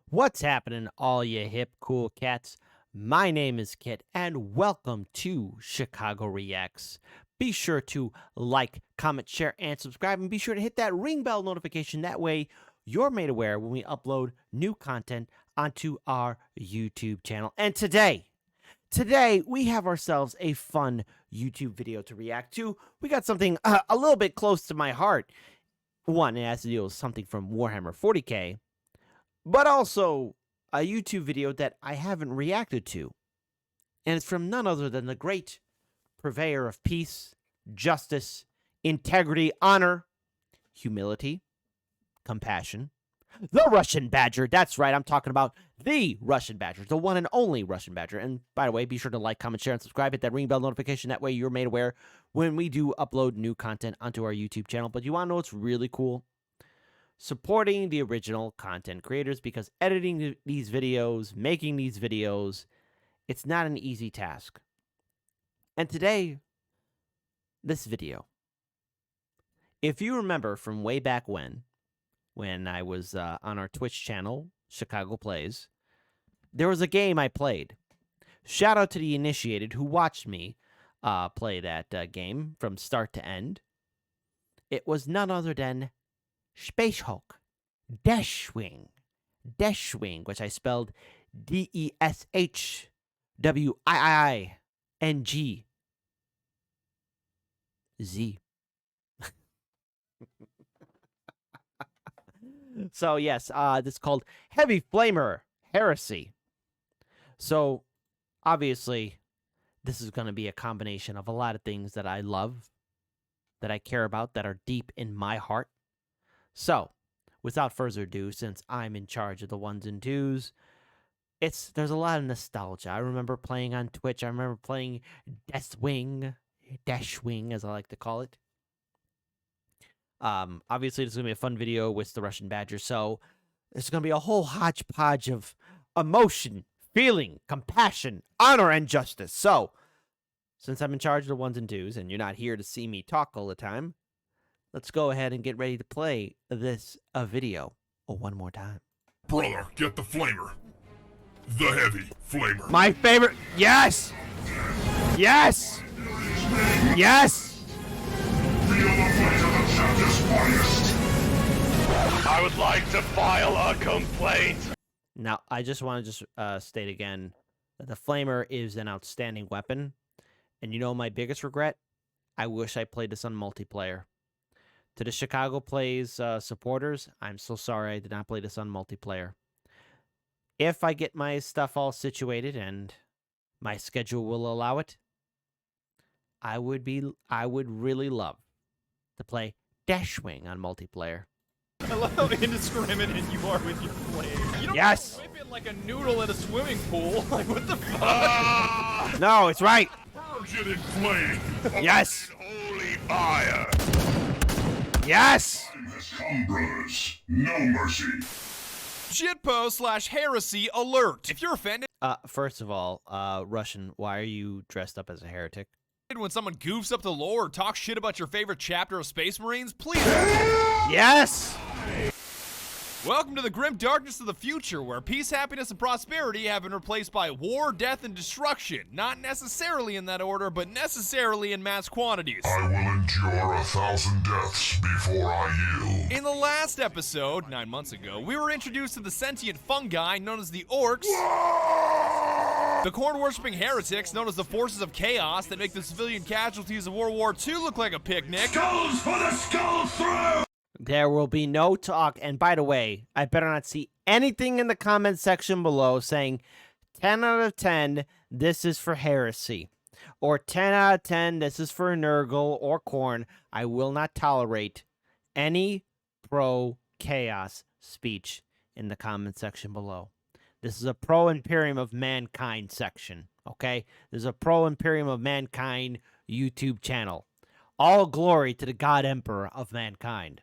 What's happening, all you hip cool cats? My name is Kit, and welcome to Chicago Reacts. Be sure to like, comment, share, and subscribe, and be sure to hit that ring bell notification. That way, you're made aware when we upload new content onto our YouTube channel. And today we have ourselves a fun YouTube video to react to. We got something a little bit close to my heart. One, it has to deal with something from Warhammer 40K. But also a YouTube video that I haven't reacted to. And it's from none other than the great purveyor of peace, justice, integrity, honor, humility, compassion, the Russian Badger. That's right, I'm talking about the Russian Badger, the one and only Russian Badger. And by the way, be sure to like, comment, share, and subscribe. Hit that ring bell notification. That way you're made aware when we do upload new content onto our YouTube channel. But you want to know what's really cool? Supporting the original content creators, because editing these videos, making these videos, it's not an easy task. And today, this video, if you remember from way back when I was on our Twitch channel, Chicago Plays, there was a game I played. Shout out to the initiated who watched me play that game from start to end. It was none other than Space Hulk, Deathwing, which I spelled DESHWIIING-Z. So yes, this is called Heavy Flamer Heresy. So obviously, this is going to be a combination of a lot of things that I love, that I care about, that are deep in my heart. So, without further ado, since I'm in charge of the ones and twos, there's a lot of nostalgia. I remember playing on Twitch. I remember playing Deathwing, as I like to call it. Obviously, this is going to be a fun video with the Russian Badger, so there's going to be a whole hodgepodge of emotion, feeling, compassion, honor, and justice. So, since I'm in charge of the ones and twos, and you're not here to see me talk all the time, let's go ahead and get ready to play this video one more time. Brother, get the flamer. The heavy flamer. My favorite. Yes! Yes! Yes! Feel the weight of the chapter's finest. I would like to file a complaint. Now, I just want to state again that the flamer is an outstanding weapon. And you know my biggest regret? I wish I played this on multiplayer. To the Chicago Plays supporters, I'm so sorry I did not play this on multiplayer. If I get my stuff all situated and my schedule will allow it, I would really love to play Deathwing on multiplayer. I love how indiscriminate you are with your flames. You don't whip it like a noodle in a swimming pool. Like, what the fuck? No, it's right. Purge it in flame. Yes. Holy fire. Yes! Time has come, brothers. No mercy. Shitpost/heresy alert. If you're offended First of all, Russian, why are you dressed up as a heretic? when someone goofs up the lore or talks shit about your favorite chapter of Space Marines, please. Yes! Welcome to the grim darkness of the future, where peace, happiness, and prosperity have been replaced by war, death, and destruction. Not necessarily in that order, but necessarily in mass quantities. I will endure 1,000 deaths before I yield. In the last episode, 9 months ago, we were introduced to the sentient fungi known as the orcs, the corn-worshipping heretics known as the forces of chaos that make the civilian casualties of World War II look like a picnic. Skulls for the skull through! There will be no talk, and by the way, I better not see anything in the comment section below saying 10 out of 10, this is for heresy, or 10 out of 10, this is for Nurgle or Korn. I will not tolerate any pro-chaos speech in the comment section below. This is a pro-Imperium of Mankind section, okay? This is a pro-Imperium of Mankind YouTube channel. All glory to the God Emperor of Mankind.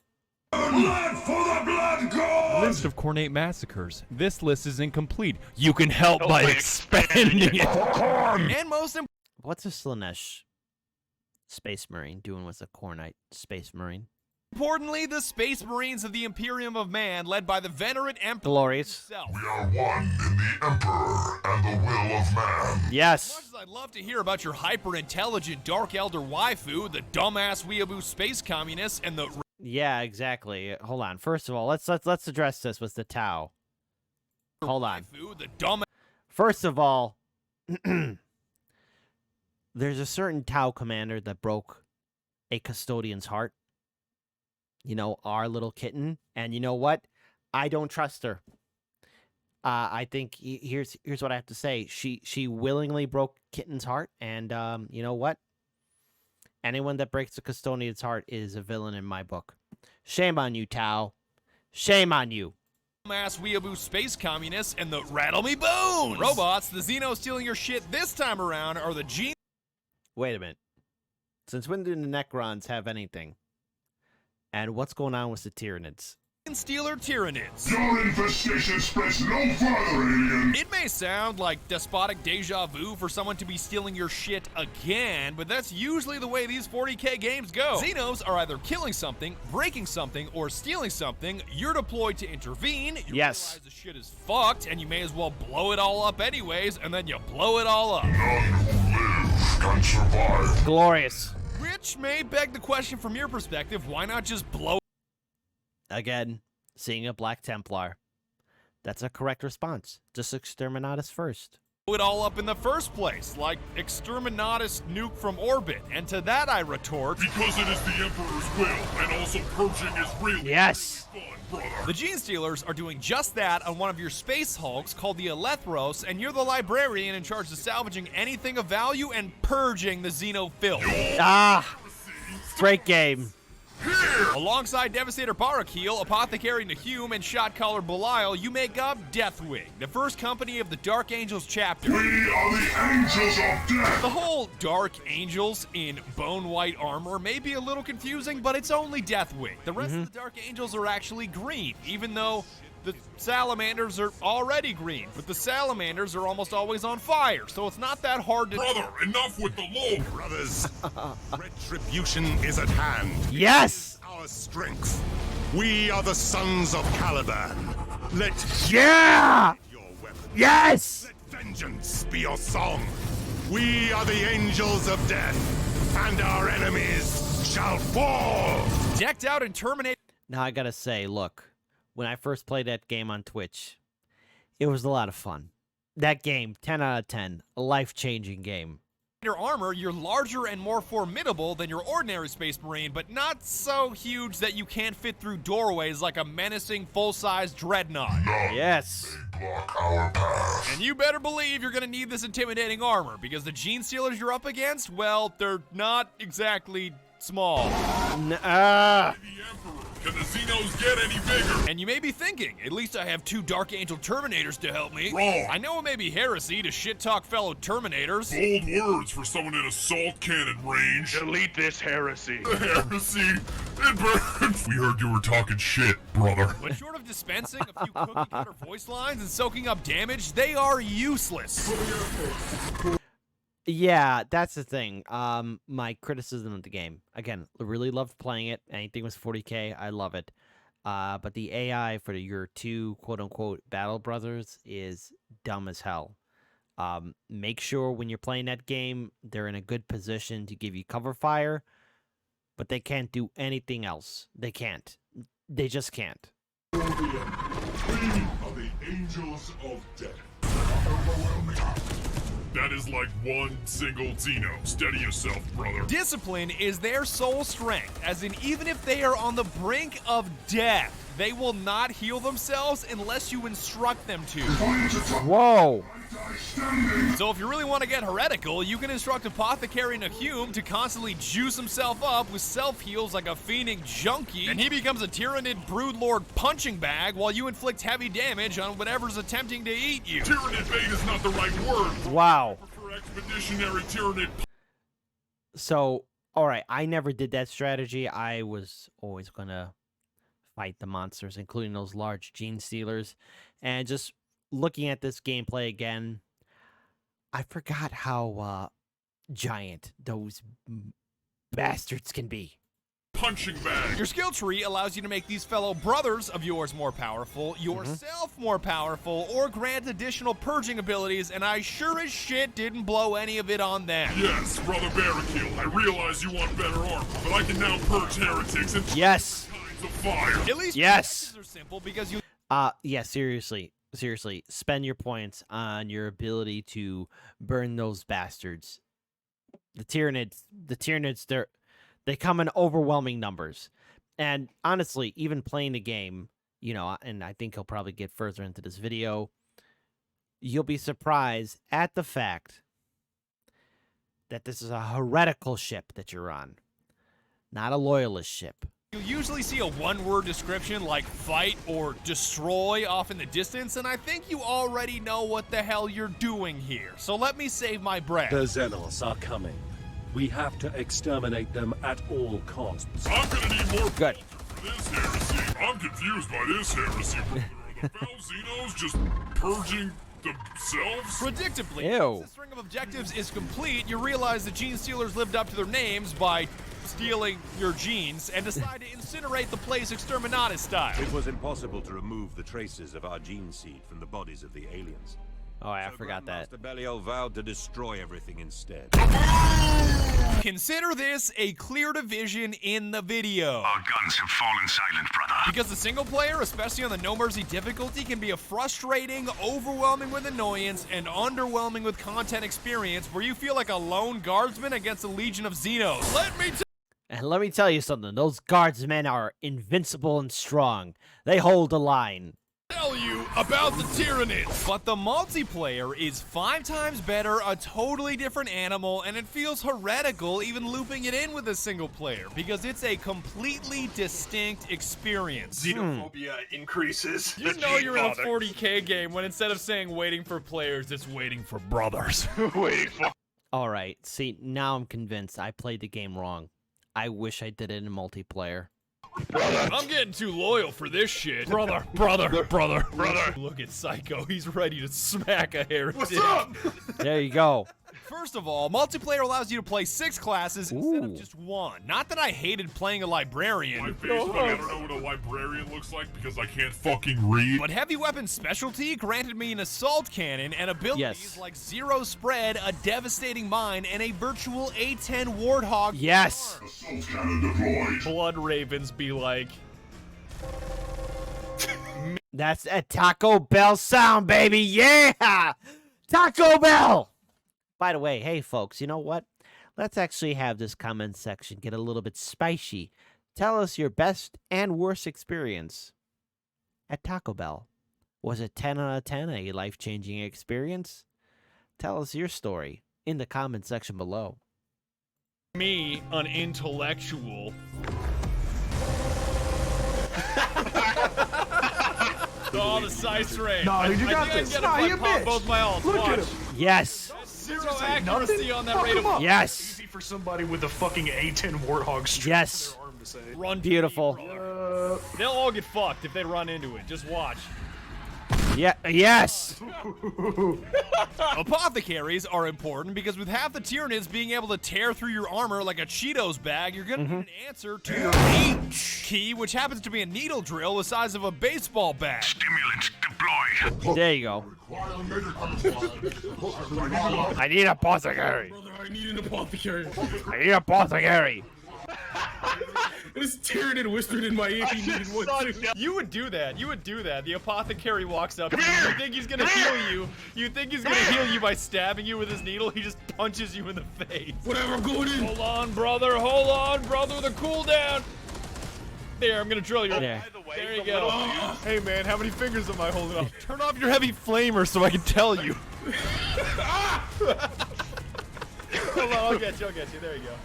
Blood for the blood god! List of Cornate massacres. This list is incomplete. You can help by expanding it. And most importantly, What's a Slanesh Space Marine doing with a Kornite Space Marine? Importantly, the Space Marines of the Imperium of Man, led by the venerate Emperor Glorious. himself. We are one in the Emperor and the will of man. As much Yes. as I'd love to hear about your hyper-intelligent Dark Elder waifu, the dumbass weeaboo space communists, and the Yeah, exactly. Hold on. First of all, let's address this with the Tau. Hold on. waifu, the dumb First of all, there's a certain Tau commander that broke a custodian's heart. You know, our little kitten. And you know what? I don't trust her. I think here's what I have to say. She willingly broke kitten's heart, and you know what? Anyone that breaks a custodian's heart is a villain in my book. Shame on you, Tau. Shame on you. dumbass weeaboo space communists, and the rattle me bones! Robots, the Xenos stealing your shit this time around are the Gene Wait a minute. Since when do the Necrons have anything? And what's going on with the Tyranids? Stealer Tyranids. Your infestation spreads no further, alien. It may sound like despotic deja vu for someone to be stealing your shit again, but that's usually the way these 40k games go. Xenos are either killing something, breaking something, or stealing something. You're deployed to intervene. You Yes. realize the shit is fucked, and you may as well blow it all up anyways, and then you blow it all up. None who live can survive. Glorious. Which may beg the question from your perspective, why not just blow Again, seeing a Black Templar. That's a correct response. Just exterminatus first. it all up in the first place, like Exterminatus nuke from orbit? And to that I retort, Because it is the Emperor's will, and also purging is really Yes. fun, brother. the Gene Stealers are doing just that on one of your space hulks called the Elethros, and you're the librarian in charge of salvaging anything of value and purging the Xeno filth. Ah, great game. Alongside Devastator Barakeel, Apothecary Nahum, and Shotcaller Belial, you make up Deathwing, the first company of the Dark Angels chapter. We are the angels of death. The whole Dark Angels in bone white armor may be a little confusing, but it's only Deathwing. The rest of the Dark Angels are actually green, even though the Salamanders are already green. But the Salamanders are almost always on fire, so it's not that hard to... Brother, enough with the law. Brothers, retribution is at hand. Yes. Our strength. We are the sons of Caliban. Let Yeah. your weapon. Yes. Let vengeance be your song. We are the angels of death, and our enemies shall fall. Decked out in Terminator Now I gotta say, look, when I first played that game on Twitch, it was a lot of fun. That game, 10 out of 10, a life-changing game. armor, you're larger and more formidable than your ordinary Space Marine, but not so huge that you can't fit through doorways like a menacing full-size dreadnought. Yes. Block our path. And you better believe you're gonna need this intimidating armor, because the Gene Stealers you're up against, well, they're not exactly small. Ah. The Emperor. Can the Xenos get any bigger? And you may be thinking, at least I have 2 Dark Angel Terminators to help me. Wrong. I know it may be heresy to shit-talk fellow Terminators. Bold words for someone in assault cannon range. Delete this heresy. Heresy. It burns. We heard you were talking shit, brother. But short of dispensing a few cookie-cutter voice lines and soaking up damage, they are useless. Yeah, that's the thing. My criticism of the game. Again, really loved playing it. Anything was 40k, I love it. But the AI for your 2 quote-unquote battle brothers is dumb as hell. Make sure when you're playing that game, they're in a good position to give you cover fire, but they can't do anything else. They can't. They just can't. We are the angels of death. Overwhelming. That is like one single Xeno. Steady yourself, brother. Discipline is their sole strength, as in even if they are on the brink of death, they will not heal themselves unless you instruct them to. Whoa! So if you really want to get heretical, you can instruct Apothecary Nahum to constantly juice himself up with self-heals like a fiending junkie, and he becomes a Tyranid Broodlord punching bag while you inflict heavy damage on whatever's attempting to eat you. Tyrannid bait is not the right word. Wow. For expeditionary Tyrannid. So, alright, I never did that strategy. I was always gonna fight the monsters, including those large Gene Stealers. And just looking at this gameplay again, I forgot how giant those bastards can be. punching bag. Your skill tree allows you to make these fellow brothers of yours more powerful, yourself more powerful, or grant additional purging abilities, and I sure as shit didn't blow any of it on them. Yes, Brother Barricade, I realize you want better armor, but I can now purge heretics and Yes. kinds of fire. At least Yes. are simple because you Yeah, seriously. Seriously, spend your points on your ability to burn those bastards. The Tyranids, they come in overwhelming numbers. And honestly, even playing the game, you know, and I think he'll probably get further into this video, you'll be surprised at the fact that this is a heretical ship that you're on, not a loyalist ship. You'll usually see a one-word description like fight or destroy off in the distance, and I think you already know what the hell you're doing here. So let me save my breath. The Xenos are coming. We have to exterminate them at all costs. I'm gonna need more Good. for this heresy. I'm confused by this heresy. Are the Valzinos just purging themselves? Predictably, Ew. once the string of objectives is complete, you realize the gene stealers lived up to their names by stealing your genes and decide to incinerate the place exterminatus style. It was impossible to remove the traces of our gene seed from the bodies of the aliens. Oh, I forgot that. Grandmaster Belial vowed to destroy everything instead. Consider this a clear division in the video. Our guns have fallen silent, brother. Because the single player, especially on the No Mercy difficulty, can be a frustrating, overwhelming with annoyance, and underwhelming with content experience where you feel like a lone guardsman against a legion of Xenos. And let me tell you something, those guardsmen are invincible and strong. They hold the line. Tell you about the Tyranids. But the multiplayer is 5 times better, a totally different animal, and it feels heretical even looping it in with a single player because it's a completely distinct experience. Xenophobia increases. You know you're in a 40K game when instead of saying waiting for players, it's waiting for brothers. Waiting for. All right, see, now I'm convinced I played the game wrong. I wish I did it in multiplayer. I'm getting too loyal for this shit. Brother. Look at Psycho. He's ready to smack a heretic. What's up? There you go. First of all, multiplayer allows you to play 6 classes instead of Ooh. just 1. Not that I hated playing a librarian. My Facebook, I don't know what a librarian looks like because I can't fucking read. But heavy weapon specialty granted me an assault cannon and abilities Yes. like zero spread, a devastating mine, and a virtual A-10 Warthog. Yes. Assault cannon deployed. Blood Ravens be like, That's a Taco Bell sound, baby. Yeah! Taco Bell! By the way, hey, folks, you know what? Let's actually have this comment section get a little bit spicy. Tell us your best and worst experience at Taco Bell. Was it 10 out of 10, a life-changing experience? Tell us your story in the comment section below. me, an intellectual. Oh, the size range. No, dude, you I got think I this. can Nah, get you it if I pop bitch. both my alts. Look Watch. at him. Yes! Zero Just like accuracy nothing? on that Oh, rate come of on. Yes! Easy for somebody with a fucking A10 Warthog straight Yes. to their arm to say. run. Beautiful. They'll all get fucked if they run into it. Just watch. Yeah, yes! Apothecaries are important because with half the Tyranids being able to tear through your armor like a Cheetos bag, you're gonna need an answer to your H key, which happens to be a needle drill the size of a baseball bat. Stimulant deployed. There you go. I need a apothecary. I need an apothecary. I need a apothecary. This Tyranid whispered in my ear he needed one too. You would do that. You would do that. The apothecary walks up. You think he's gonna heal you. You think he's gonna heal you by stabbing you with his needle. He just punches you in the face. Whatever, I'm going in. Hold on, brother. Hold on, brother. The cooldown. There, I'm gonna drill you. There. There you go. Hey, man, how many fingers am I holding up? Turn off your heavy flamer so I can tell you. Hold on, I'll get you. There you go.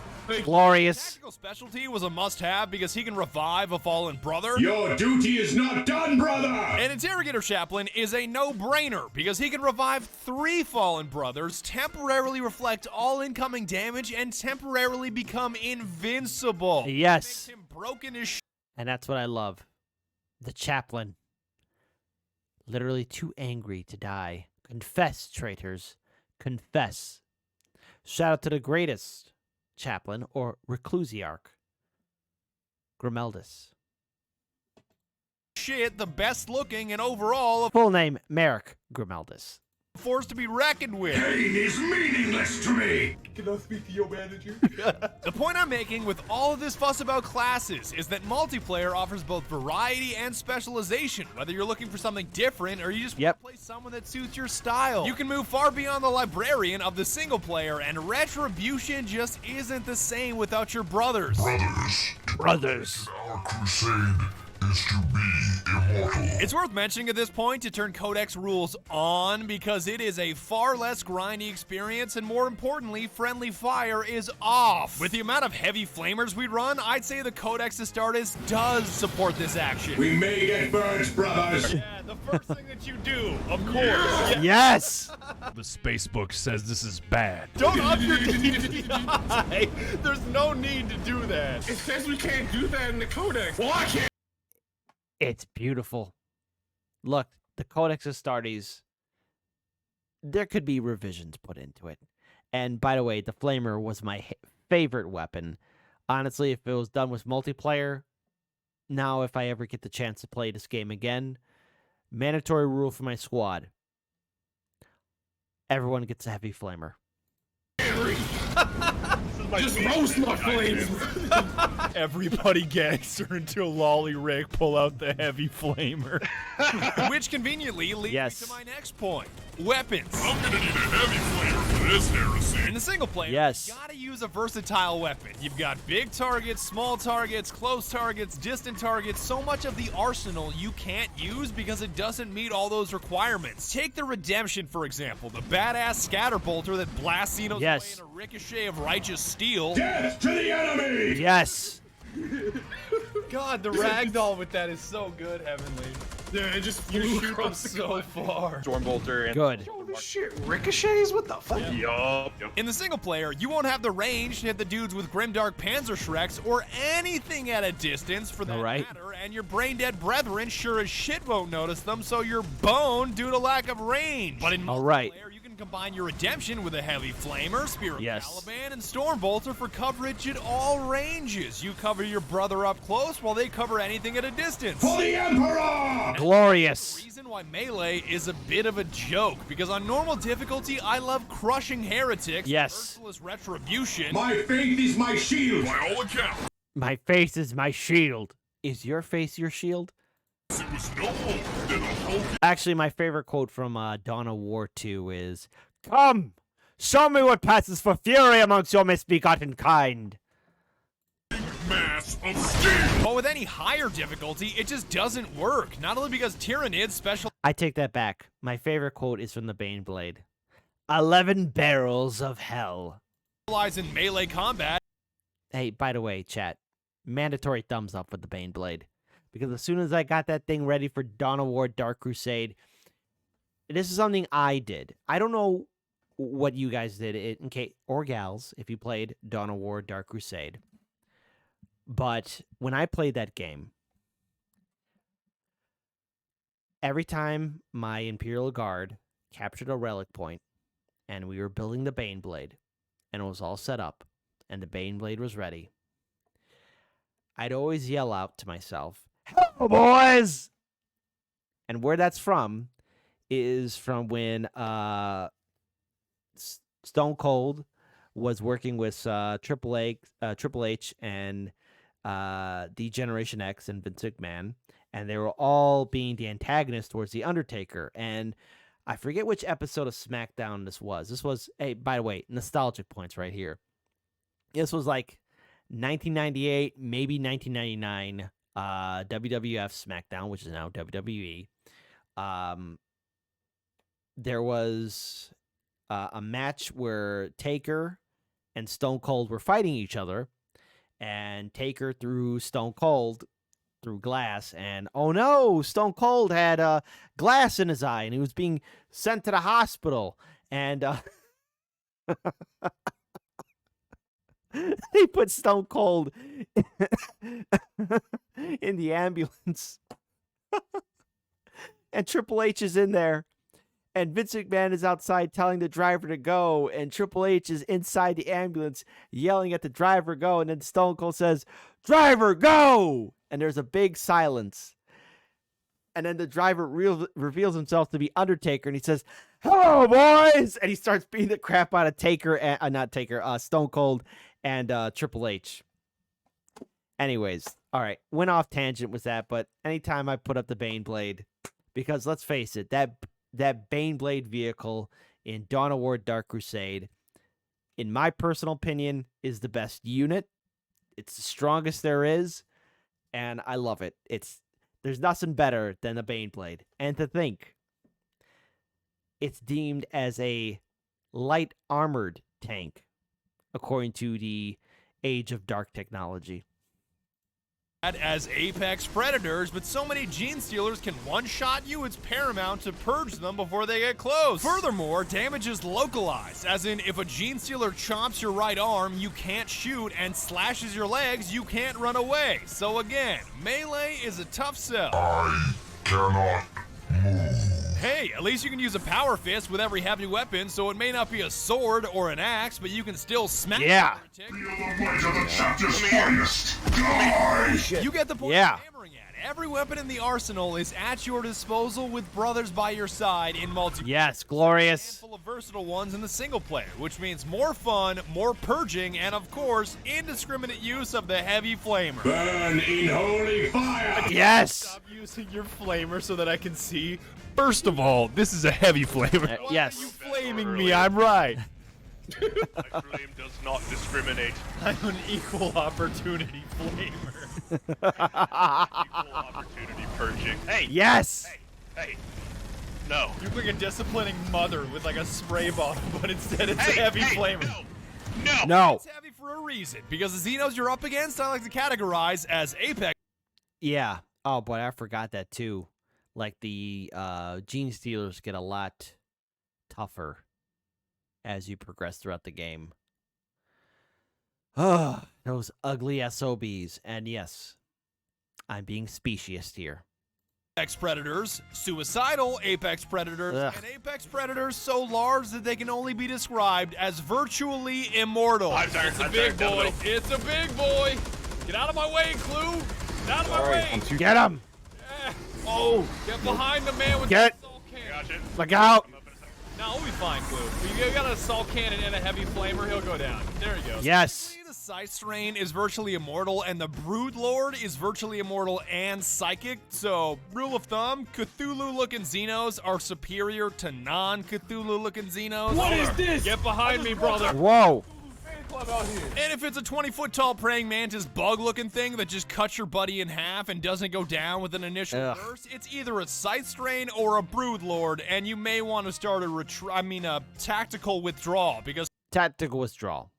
Glorious. Tactical specialty was a must-have because he can revive a fallen brother. Your duty is not done, brother! An Interrogator Chaplain is a no-brainer because he can revive 3 fallen brothers, temporarily reflect all incoming damage, and temporarily become invincible. Yes. Makes him broken as And that's what I love. The chaplain. Literally too angry to die. Confess, traitors. Confess. Shout out to the greatest chaplain, or reclusiarch. Grimeldis. Shit, the best looking and overall Full name, Merrick Grimeldis. a force to be reckoned with. Pain is meaningless to me. Can I speak to your manager? The point I'm making with all of this fuss about classes is that multiplayer offers both variety and specialization, whether you're looking for something different or you just want to play someone that suits your style. You can move far beyond the librarian of the single player, and Retribution just isn't the same without your brothers. Brothers. Our crusade is to be immortal. It's worth mentioning at this point to turn Codex rules on because it is a far less grindy experience, and more importantly, friendly fire is off. With the amount of heavy flamers we run, I'd say the Codex Astartes does support this action. We may get burnt, brothers. Yeah, the first thing that you do, of course. Yes! The spacebook says this is bad. Don't up your DPI. There's no need to do that. It says we can't do that in the codex. Well, I can't. It's beautiful. Look, the Codex Astartes, there could be revisions put into it. And by the way, the Flamer was my favorite weapon. Honestly, if it was done with multiplayer, now if I ever get the chance to play this game again, mandatory rule for my squad. Everyone gets a heavy Flamer. Just roast my flames. Everybody gangster until Lolly Rick pull out the heavy flamer. Which conveniently leads me to my next point. Weapons. I'm gonna need a heavy flavor for this heresy. In the single player, Yes. you gotta use a versatile weapon. You've got big targets, small targets, close targets, distant targets, so much of the arsenal you can't use because it doesn't meet all those requirements. Take the Redemption, for example, the badass scatterbolter that blasts Xenos away in a ricochet of righteous steel. Death to the enemy! Yes! God, the ragdoll with that is so good, Heavenly. Yeah, it just You flew shoot them across the so far. Stormbolter and Good. Shit, ricochets? What the fuck? Yup. In the single player, you won't have the range to hit the dudes with Grimdark Panzer Shreks or anything at a distance for that matter, and your brain-dead brethren sure as shit won't notice them, so you're boned due to lack of range. But in multiplayer, you can combine your Redemption with a heavy flamer, Spear of Caliban, and Stormbolter for coverage at all ranges. You cover your brother up close while they cover anything at a distance. For the Emperor! Glorious. The reason why melee is a bit of a joke, because on normal difficulty, I love crushing heretics. Yes. Merciless Retribution. My faith is my shield. By all accounts, My face is my shield. Is your face your shield? it was no more than a whole Actually, my favorite quote from Dawn of War 2 is, "Come, show me what passes for fury amongst your misbegotten kind." mass of steel. But with any higher difficulty, it just doesn't work. Not only because Tyranids I take that back. My favorite quote is from the Baneblade. 11 barrels of hell. specialize in melee combat. Hey, by the way, chat, mandatory thumbs up for the Baneblade. Because as soon as I got that thing ready for Dawn of War Dark Crusade, this is something I did. I don't know what you guys did, in case, or gals, if you played Dawn of War Dark Crusade. But when I played that game, every time my Imperial Guard captured a relic point, and we were building the Baneblade, and it was all set up, and the Baneblade was ready, I'd always yell out to myself, "Hello, boys!" And where that's from is from when Stone Cold was working with Triple H and D-Generation X and Vince McMahon, and they were all being the antagonist towards The Undertaker. And I forget which episode of SmackDown this was. This was, hey, by the way, nostalgic points right here. This was like 1998, maybe 1999, WWF SmackDown, which is now WWE. There was a match where Taker and Stone Cold were fighting each other, and Taker threw Stone Cold through glass, and oh no, Stone Cold had glass in his eye, and he was being sent to the hospital, and they put Stone Cold in the ambulance, and Triple H is in there, and Vince McMahon is outside telling the driver to go, and Triple H is inside the ambulance yelling at the driver go, and then Stone Cold says, driver, go! And there's a big silence. And then the driver reveals himself to be Undertaker, and he says, "Hello, boys!" And he starts beating the crap out of Taker, and not Taker, Stone Cold and Triple H. Anyways, all right, went off tangent with that, but anytime I put up the Bane Blade, because let's face it, that Bane Blade vehicle in Dawn of War Dark Crusade, in my personal opinion, is the best unit. It's the strongest there is, and I love it. There's nothing better than the Bane Blade. And to think, it's deemed as a light armored tank, according to the Age of Dark technology. As apex predators, but so many gene stealers can one-shot you, it's paramount to purge them before they get close. Furthermore, damage is localized, as in if a gene stealer chops your right arm, you can't shoot, and slashes your legs, you can't run away. So again, melee is a tough sell. I cannot move. Hey, at least you can use a power fist with every heavy weapon, so it may not be a sword or an axe, but you can still smack. Yeah. Feel the weight of the chapter's finest. Die! You get the point Yeah. I'm hammering at. Every weapon in the arsenal is at your disposal with brothers by your side in multiplayer. Yes, glorious. Full of versatile ones in the single player, which means more fun, more purging, and of course, indiscriminate use of the heavy flamer. Burn in holy fire! Yes. Stop using your flamer so that I can see. First of all, this is a heavy flamer. Yes. You flaming me, I'm right. My flame does not discriminate. I'm an equal opportunity flamer. Equal opportunity purging. Hey! Yes. Hey! No. You're like a disciplining mother with like a spray bottle, but instead it's a heavy flamer. No. It's heavy for a reason, because the Xenos you're up against I like to categorize as apex. Yeah. Oh, boy, I forgot that too. Like the gene stealers get a lot tougher as you progress throughout the game. Oh, those ugly SOBs. And yes, I'm being speciest here. Apex predators, suicidal apex predators, Ugh. and apex predators so large that they can only be described as virtually immortal. It's a big boy. It's a big boy. Get out of my way, Clue. Get out of my way. Get him. Oh, get behind the man with Get. the assault cannon. Gotcha. Look out. No, we'll be fine, Clue. You got an assault cannon and a heavy flamer, he'll go down. There he goes. Yes. The Scythe Strain is virtually immortal, and the Brood Lord is virtually immortal and psychic. So, rule of thumb, Cthulhu-looking Xenos are superior to non-Cthulhu-looking Xenos. What is this? Get behind me, brother. Whoa. And if it's a 20-foot-tall praying mantis bug-looking thing that just cuts your buddy in half and doesn't go down with an initial burst, it's either a Scythe Strain or a Brood Lord, and you may want to start a tactical withdrawal, because Tactical withdrawal.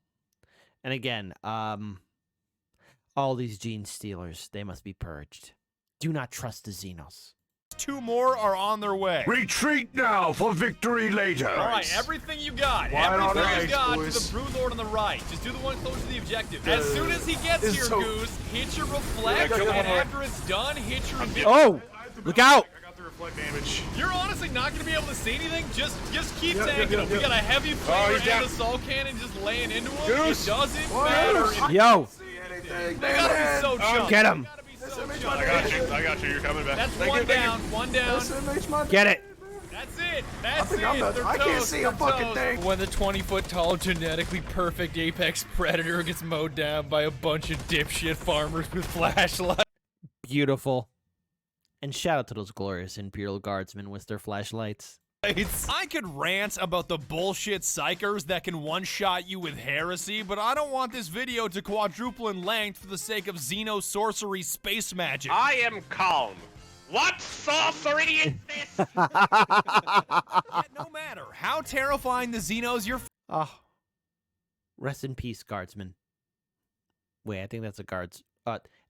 And again, all these gene stealers, they must be purged. Do not trust the Xenos. 2 more are on their way. Retreat now for victory later. All right, everything you got. Everything you got to the Brood Lord on the right. Just do the one close to the objective. As soon as he gets here, Goose, hit your reflect, and after it's done, hit your... Oh, look out. I got the reflect damage. You're honestly not going to be able to see anything. Just keep tanking him. We got a heavy flamer and an assault cannon just laying into him. It doesn't matter. Yo. They gotta be so chump. Get him. I got you. You're coming back. That's one down. One down. Get it. That's it. That's it. I can't see a fucking thing. When the 20-foot-tall, genetically perfect apex predator gets mowed down by a bunch of dipshit farmers with flashlights. Beautiful. And shout out to those glorious Imperial Guardsmen with their flashlights. I could rant about the bullshit psychers that can one-shot you with heresy, but I don't want this video to quadruple in length for the sake of Xeno sorcery space magic. I am calm. What sorcery is this? Yet no matter how terrifying the Xenos you're Oh. Rest in peace, Guardsman. Wait, I think that's a guards...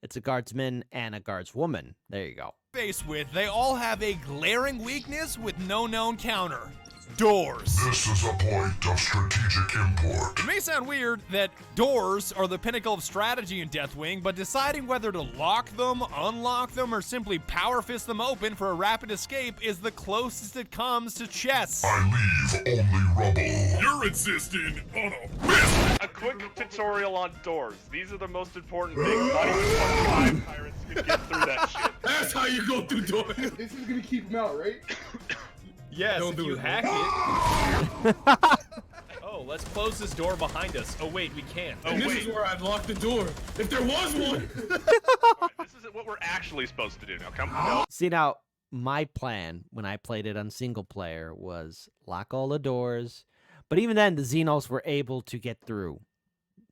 it's a guardsman and a guardswoman. There you go. faced with, they all have a glaring weakness with no known counter. Doors. This is a point of strategic import. It may sound weird that doors are the pinnacle of strategy in Deathwing, but deciding whether to lock them, unlock them, or simply power fist them open for a rapid escape is the closest it comes to chess. I leave only rubble. You're insisting on a fist a quick tutorial on doors. These are the most important things. Not even fucking 5 pirates can get through that shit. That's how you go through doors. This is gonna keep him out, right? Yes, Don't if do you it. hack it. Oh, let's close this door behind us. Oh wait, we can't. Oh, And this wait. is where I'd lock the door. If there was one. Alright, this isn't what we're actually supposed to do now. Come on. See, now, my plan when I played it on single player was lock all the doors. But even then, the Xenos were able to get through.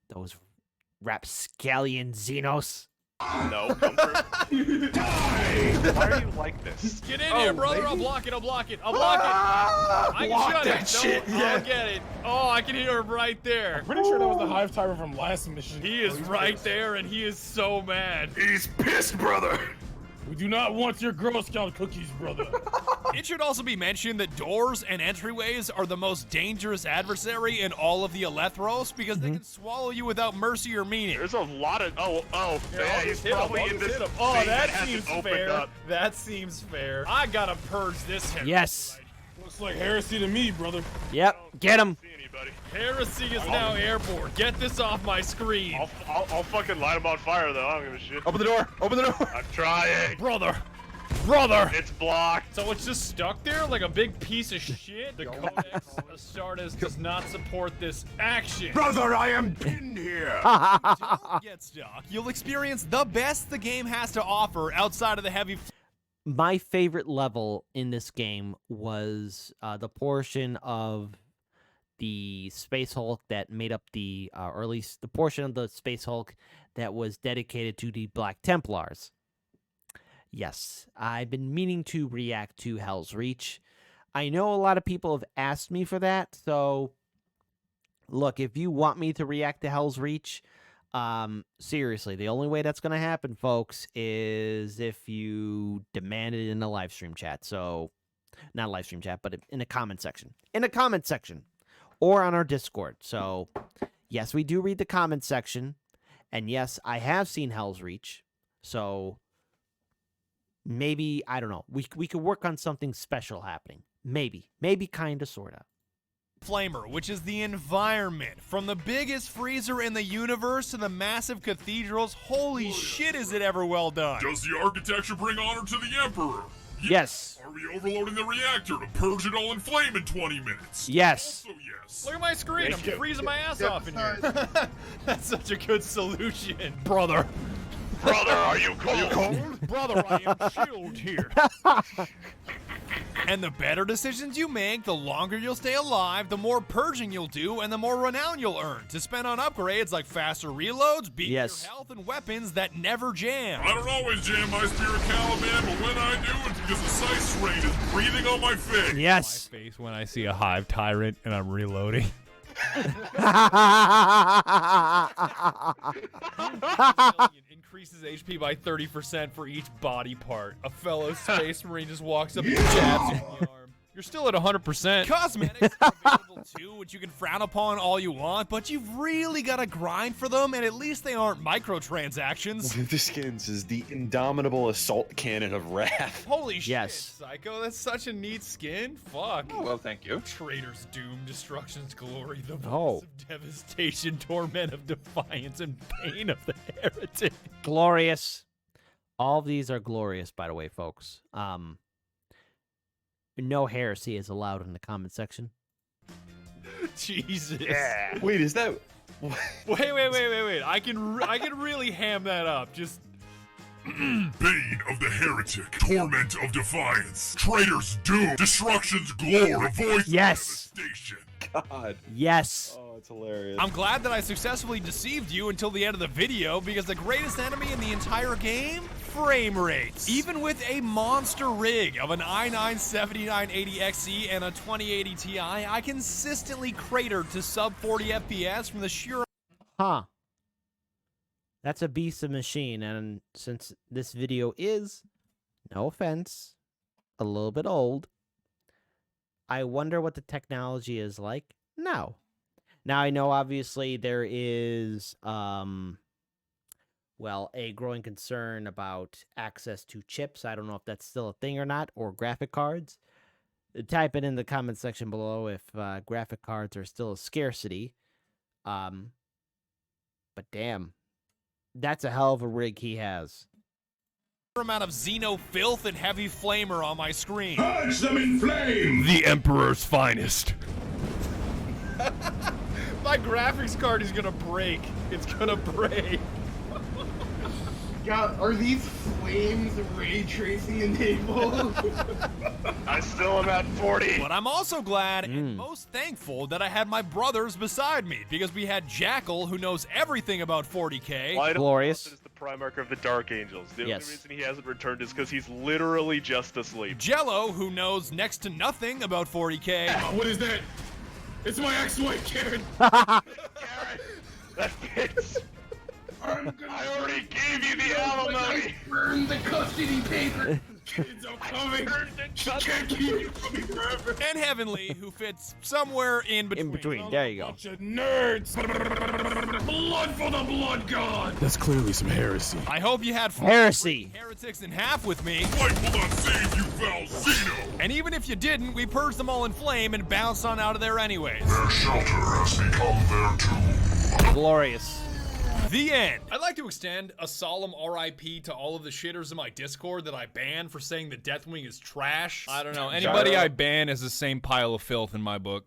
Those rapscallion Xenos. No, come through. Why are you like this? Get in here, brother. maybe? I'll block it. I'll block it. I'll block it. I can block shut that it. shit, No, yeah. I'll get it. Oh, I can hear him right there. Pretty sure that was the hive timer from last mission. He is right there, and he is so mad. He's pissed, brother. We do not want your Girl Scout cookies, brother. It should also be mentioned that doors and entryways are the most dangerous adversary in all of the Elethros because they can swallow you without mercy or meaning. There's a lot of yeah, I'll he's just hit him. probably I'll in just this hit him. scene Oh, that hasn't seems opened fair. up. That seems fair. I gotta purge this heresy. Yes. Looks like heresy to me, brother. Yep. Get him. See anybody? Heresy is now airborne. Get this off my screen. I'll fucking light him on fire though. I don't give a shit. Open the door. Open the door. I'm trying. Brother. It's blocked. So it's just stuck there like a big piece of shit? The Codex Astartes does not support this action. Brother, I am pinned here. Don't get stuck. You'll experience the best the game has to offer outside of the heavy. My favorite level in this game was the portion of the Space Hulk that made up the, or at least the portion of the Space Hulk that was dedicated to the Black Templars. Yes, I've been meaning to react to Hell's Reach. I know a lot of people have asked me for that, so look, if you want me to react to Hell's Reach, seriously, the only way that's going to happen, folks, is if you demand it in the live stream chat. So, not live stream chat, but in the comment section. In the comment section. Or on our Discord. So, yes, we do read the comment section. And yes, I have seen Hell's Reach. So, maybe, I don't know. We could work on something special happening. Maybe. Maybe kind of, sort of. Flamer, which is the environment. From the biggest freezer in the universe to the massive cathedrals, holy shit is it ever well done. Does the architecture bring honor to the Emperor? Yes. Are we overloading the reactor to purge it all in flame in 20 minutes? Yes. Also yes. Look at my screen. I'm freezing my ass off in here. That's such a good solution. Brother. Brother, are you cold? Brother, I am chilled here. And the better decisions you make, the longer you'll stay alive, the more purging you'll do, and the more renown you'll earn to spend on upgrades like faster reloads, beating your health, and weapons that never jam. I don't always jam my Spirit Caliban, but when I do, it's because the Sice Rain is breathing on my face. Yes. My face when I see a hive tyrant and I'm reloading. Increases HP by 30% for each body part. A fellow space marine just walks up and jabs you in the arm. You're still at 100%. Cosmetics are available too, which you can frown upon all you want, but you've really got to grind for them, and at least they aren't microtransactions. The skins is the indomitable assault cannon of wrath. Holy shit, Yes. Psycho, that's such a neat skin. Fuck. Oh, well, thank you. Traitor's doom, destruction's glory, the voice Oh. of devastation, torment of defiance, and pain of the heretic. Glorious. All of these are glorious, by the way, folks. No heresy is allowed in the comment section. Jesus. Wait, is that... Wait. I can really ham that up. Just Bane of the Heretic, Torment of Defiance, Traitor's Doom, Destruction's Glory, Voice Yes. of Devastation. God. Yes. Oh, it's hilarious. I'm glad that I successfully deceived you until the end of the video, because the greatest enemy in the entire game? Frame rates. Even with a monster rig of an i9-7980XE and a 2080 Ti, I consistently cratered to sub 40 FPS from the sheer... Huh. That's a beast of machine, and since this video is, no offense, a little bit old, I wonder what the technology is like now. Now, I know obviously there is, well, a growing concern about access to chips. I don't know if that's still a thing or not, or graphic cards. Type it in the comment section below if graphic cards are still a scarcity. But damn, that's a hell of a rig he has. Amount of Xeno filth and heavy flamer on my screen. Purge them in flame! The Emperor's finest. My graphics card is gonna break. It's gonna break. God, are these flames ray tracing enabled? I still am at 40. But I'm also glad and most thankful that I had my brothers beside me, because we had Jackal, who knows everything about 40K. Glorious. Is the Primarch of the Dark Angels. The Yes. only reason he hasn't returned is because he's literally just asleep. Jello, who knows next to nothing about 40K. What is that? It's my ex-wife, Karen. Karen, that fits. I already gave you the alimony. Burn the custody paper. Kids are coming. She can't keep you from me forever. And Heavenly, who fits somewhere in between. In between. There you go. Bunch of nerds. Blood for the blood god. That's clearly some heresy. I hope you had fun Heresy. breaking heretics in half with me. Light will not save you, foul Xeno! And even if you didn't, we purged them all in flame and bounced on out of there anyways. Their shelter has become their tomb. Glorious. The end. I'd like to extend a solemn RIP to all of the shitters in my Discord that I banned for saying the Deathwing is trash. I don't know. Anybody I ban is the same pile of filth in my book.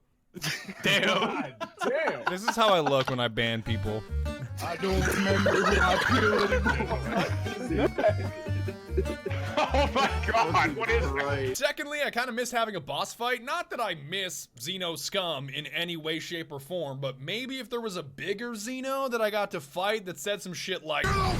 Damn. God damn. This is how I look when I ban people. I don't remember who I feel anymore. Oh my god, what is that? Secondly, I kind of miss having a boss fight. Not that I miss Xeno scum in any way, shape, or form, but maybe if there was a bigger Xeno that I got to fight that said some shit like, that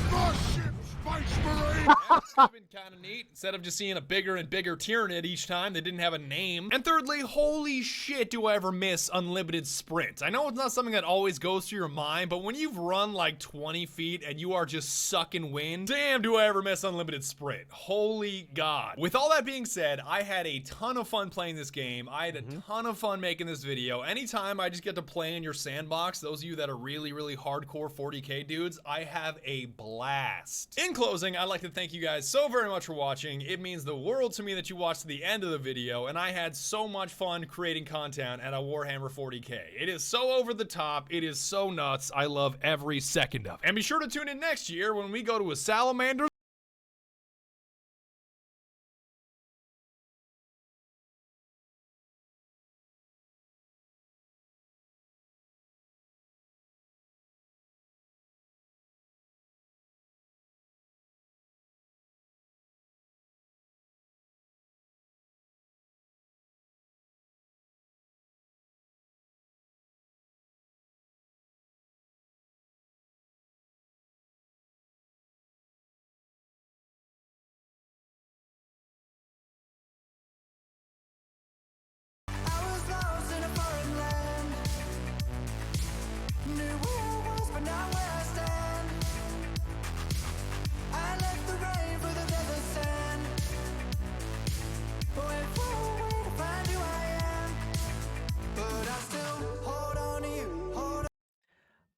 would've been kind of neat, instead of just seeing a bigger and bigger Tyranid each time that didn't have a name. And thirdly, holy shit, do I ever miss unlimited sprint. I know it's not something that always goes through your mind, but when you've run like 20 feet and you are just sucking wind, damn, do I ever miss unlimited sprint. Holy God. With all that being said, I had a ton of fun playing this game. I had a ton of fun making this video. Anytime I just get to play in your sandbox, those of you that are really, really hardcore 40K dudes, I have a blast. In closing, I'd like to thank you guys so very much for watching. It means the world to me that you watched to the end of the video, and I had so much fun creating content at a Warhammer 40K. It is so over the top. It is so nuts. I love every second of it. And be sure to tune in next year when we go to a salamander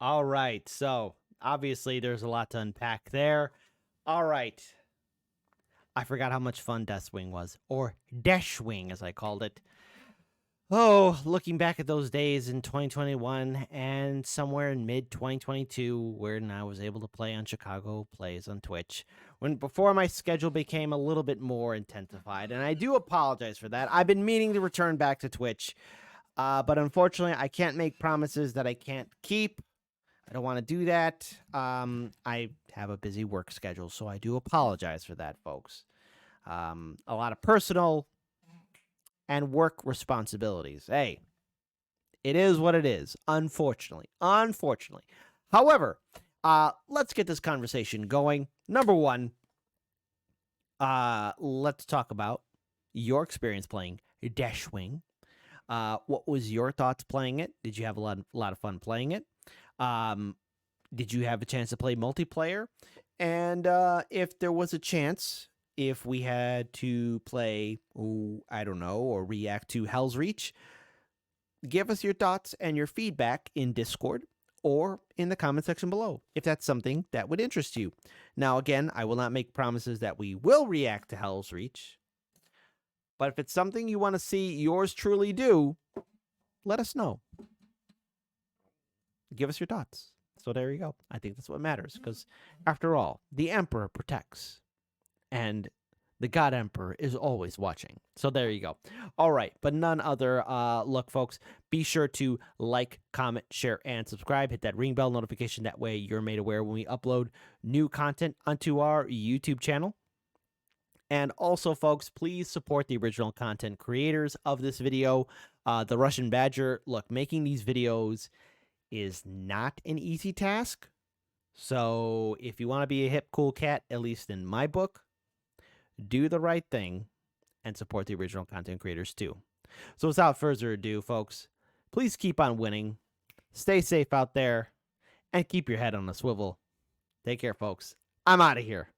All right, so obviously there's a lot to unpack there. All right. I forgot how much fun Deathwing was, or Deathwing as I called it. Oh, looking back at those days in 2021 and somewhere in mid-2022 when I was able to play on Chicago Plays on Twitch, before my schedule became a little bit more intensified, and I do apologize for that. I've been meaning to return back to Twitch, but unfortunately I can't make promises that I can't keep. I don't want to do that. I have a busy work schedule, so I do apologize for that, folks. A lot of personal and work responsibilities. Hey, it is what it is, unfortunately. Unfortunately. However, let's get this conversation going. Number one, let's talk about your experience playing Deathwing. What was your thoughts playing it? Did you have a lot of fun playing it? Did you have a chance to play multiplayer? And if there was a chance, if we had to play, I don't know, or react to Hell's Reach, give us your thoughts and your feedback in Discord or in the comment section below, if that's something that would interest you. Now, again, I will not make promises that we will react to Hell's Reach, but if it's something you want to see yours truly do, let us know. give us your thoughts. So there you go. I think that's what matters, because after all, the Emperor protects, and the God Emperor is always watching. So there you go. All right, but none other. Look, folks, be sure to like, comment, share, and subscribe. Hit that ring bell notification. That way you're made aware when we upload new content onto our YouTube channel. And also, folks, please support the original content creators of this video. The Russian Badger. Look, making these videos is not an easy task. So if you want to be a hip, cool cat, at least in my book, do the right thing and support the original content creators too. So without further ado, folks, please keep on winning. Stay safe out there and keep your head on a swivel. Take care, folks. I'm out of here.